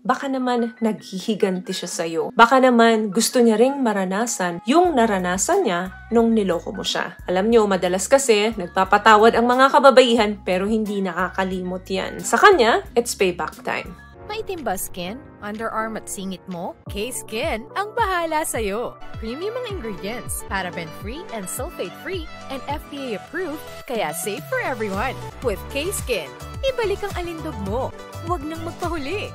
baka naman naghihiganti siya sa'yo. Baka naman gusto niya ring maranasan yung naranasan niya nung niloko mo siya. Alam niyo, madalas kasi nagpapatawad ang mga kababaihan pero hindi nakakalimot yan. Sa kanya, it's payback time. Maitim ba skin? Underarm at singit mo? K-Skin ang bahala sa'yo. Premium ang ingredients, paraben-free and sulfate-free, and FDA-approved, kaya safe for everyone. With K-Skin, ibalik ang alindog mo. Huwag nang magpahuli.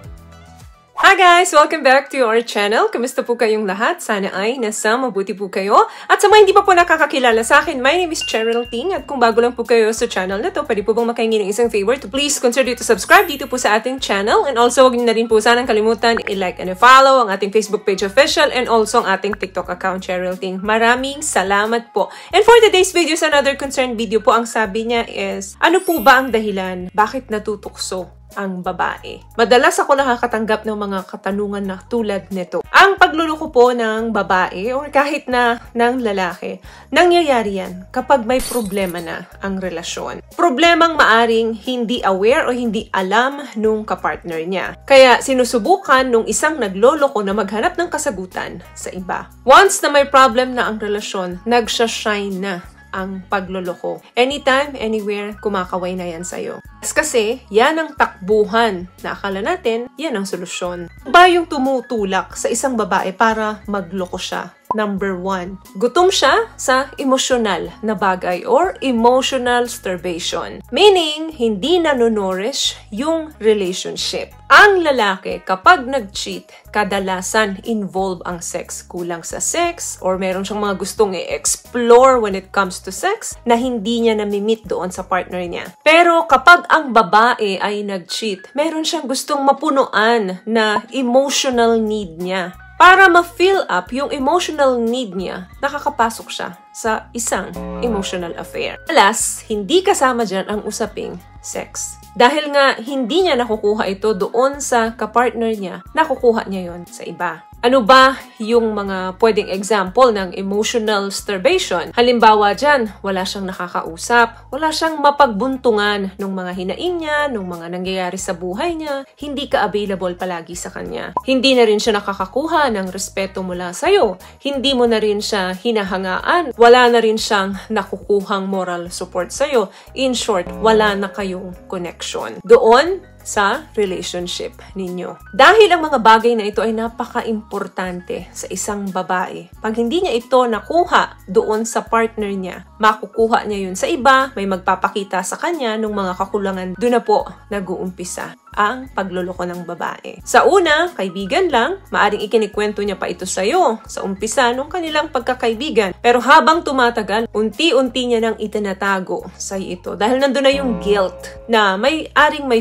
Hi guys! Welcome back to our channel. Kamusta po kayong lahat? Sana ay nasa mabuti po kayo. At sa mga hindi pa po nakakakilala sa akin, my name is Cheryl Ting. At kung bago lang po kayo sa channel na to, pwede po bang makahingi ng isang favor to please consider to subscribe dito po sa ating channel. And also, huwag niyo na rin po sanang kalimutan i-like and i-follow ang ating Facebook page official and also ang ating TikTok account, Cheryl Ting. Maraming salamat po. And for today's video, another concerned video po, ang sabi niya is, ano po ba ang dahilan? Bakit natutukso ang babae? Madalas ako nakakatanggap ng mga katanungan na tulad nito. Ang pagluloko po ng babae or kahit na ng lalaki, nangyayari yan kapag may problema na ang relasyon. Problemang maaring hindi aware o hindi alam nung kapartner niya. Kaya sinusubukan nung isang nagloloko na maghanap ng kasagutan sa iba. Once na may problem na ang relasyon, nagsha-shine na ang pagloloko. Anytime, anywhere, kumakaway na yan sa'yo. Kasi, yan ang takbuhan na akala natin, yan ang solusyon. Ba yung tumutulak sa isang babae para magloko siya? Number 1, gutom siya sa emosyonal na bagay or emotional starvation. Meaning, hindi nanonourish yung relationship. Ang lalaki, kapag nag-cheat, kadalasan involve ang sex. Kulang sa sex or meron siyang mga gustong i-explore when it comes to sex na hindi niya nami-meet doon sa partner niya. Pero kapag ang babae ay nag-cheat, meron siyang gustong mapunuan na emotional need niya. Para ma-fill up yung emotional need niya, nakakapasok siya sa isang emotional affair. Alas, hindi kasama dyan ang usaping sex. Dahil nga hindi niya nakukuha ito doon sa kapartner niya, nakukuha niya yon sa iba. Ano ba yung mga pwedeng example ng emotional starvation? Halimbawa dyan, wala siyang nakakausap, wala siyang mapagbuntungan ng mga hinaing niya, ng mga nangyayari sa buhay niya, hindi ka available palagi sa kanya. Hindi na rin siya nakakakuha ng respeto mula sa'yo, hindi mo na rin siya hinahangaan, wala na rin siyang nakukuhang moral support sa'yo. In short, wala na kayong connection doon sa relationship ninyo. Dahil ang mga bagay na ito ay napaka-importante sa isang babae. Pag hindi niya ito nakuha doon sa partner niya, makukuha niya yun sa iba, may magpapakita sa kanya ng mga kakulangan. Doon na po nag-uumpisa ang pagloloko ng babae. Sa una, kaibigan lang, maaring ikinikwento niya pa ito sa'yo sa umpisa nung kanilang pagkakaibigan. Pero habang tumatagal, unti-unti niya nang itinatago sa'yo ito. Dahil nandun na yung guilt na may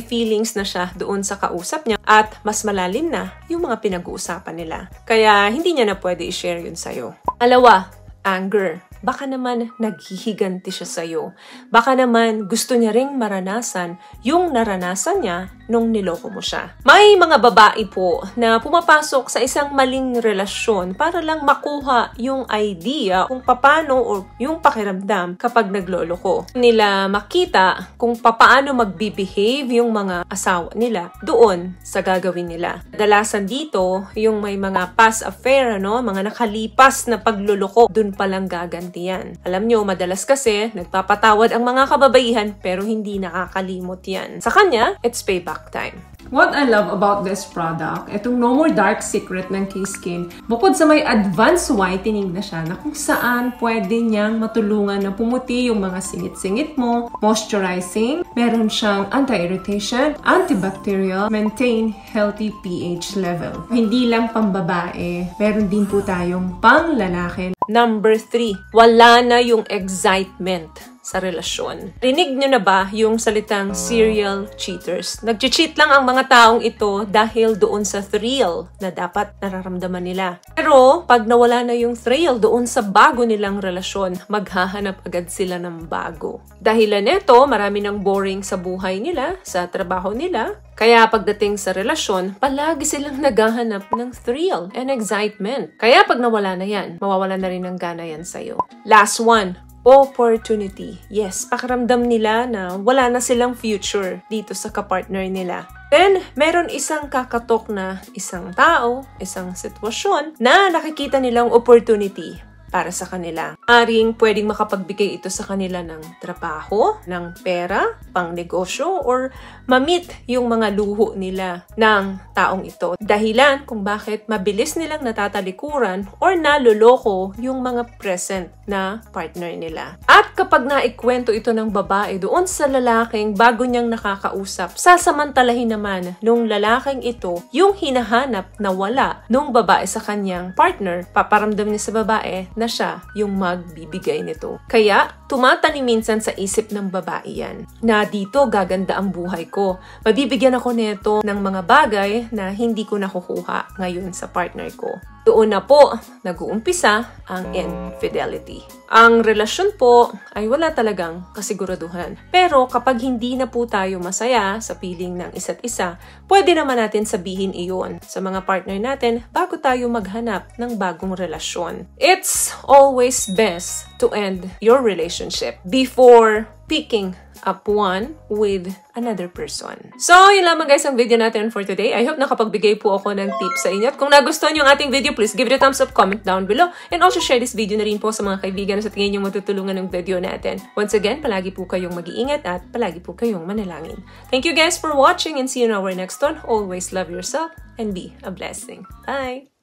feelings na siya doon sa kausap niya at mas malalim na yung mga pinag-uusapan nila. Kaya hindi niya na pwede i-share yun sa'yo. Alawa, anger. Baka naman naghihiganti siya sa'yo. Baka naman gusto niya ring maranasan yung naranasan niya nung niloko mo siya. May mga babae po na pumapasok sa isang maling relasyon para lang makuha yung idea kung paano o yung pakiramdam kapag nagloloko. Nila makita kung paano magbibehave yung mga asawa nila doon sa gagawin nila. Dalasan dito, yung may mga past affair, mga nakalipas na pagloloko, dun palang gaganti yan. Alam nyo, madalas kasi nagpapatawad ang mga kababaihan pero hindi nakakalimot yan. Sa kanya, it's payback time. What I love about this product, itong No More Dark Secret ng K-Skin, bukod sa may advanced whitening na siya na kung saan pwede niyang matulungan na pumuti yung mga singit-singit mo, moisturizing, meron siyang anti-irritation, antibacterial, maintain healthy pH level. Hindi lang pambabae, meron din po tayong pang lalaki. Number 3, wala na yung excitement sa relasyon. Rinig nyo na ba yung salitang serial cheaters? Nag-cheat lang ang mga taong ito dahil doon sa thrill na dapat nararamdaman nila. Pero pag nawala na yung thrill doon sa bago nilang relasyon, maghahanap agad sila ng bago. Dahilan nito, marami ng boring sa buhay nila, sa trabaho nila. Kaya pagdating sa relasyon, palagi silang naghahanap ng thrill and excitement. Kaya pag nawala na yan, mawawala na rin ng gana yan sa'yo. Last one, opportunity. Yes, pakiramdam nila na wala na silang future dito sa kapartner nila. Then, meron isang kakatok na isang tao, isang sitwasyon na nakikita nilang opportunity para sa kanila. Aring pwedeng makapagbigay ito sa kanila ng trabaho, ng pera, pang negosyo, or ma-meet yung mga luho nila ng taong ito. Dahilan kung bakit mabilis nilang natatalikuran or naloloko yung mga present na partner nila. At kapag naikwento ito ng babae doon sa lalaking bago niyang nakakausap, sasamantalahin naman nung lalaking ito yung hinahanap na wala nung babae sa kanyang partner, paparamdam niya sa babae na siya yung magbibigay nito. Kaya, tumatanim minsan sa isip ng babae yan, na dito gaganda ang buhay ko. Mabibigyan ako nito ng mga bagay na hindi ko nakukuha ngayon sa partner ko. Doon na po nag-uumpisa ang infidelity. Ang relasyon po ay wala talagang kasiguraduhan. Pero kapag hindi na po tayo masaya sa piling ng isa't isa, pwede naman natin sabihin iyon sa mga partner natin bago tayo maghanap ng bagong relasyon. It's always best to end your relationship before picking up one with another person. So, yun lamang guys ang video natin for today. I hope nakapagbigay po ako ng tips sa inyo. At kung nagustuhan yung ating video, please give it a thumbs up, comment down below, and also share this video na rin po sa mga kaibigan sa tingin yung matutulungan ng video natin. Once again, palagi po kayong mag-iingat at palagi po kayong manalangin. Thank you guys for watching and see you in our next one. Always love yourself and be a blessing. Bye!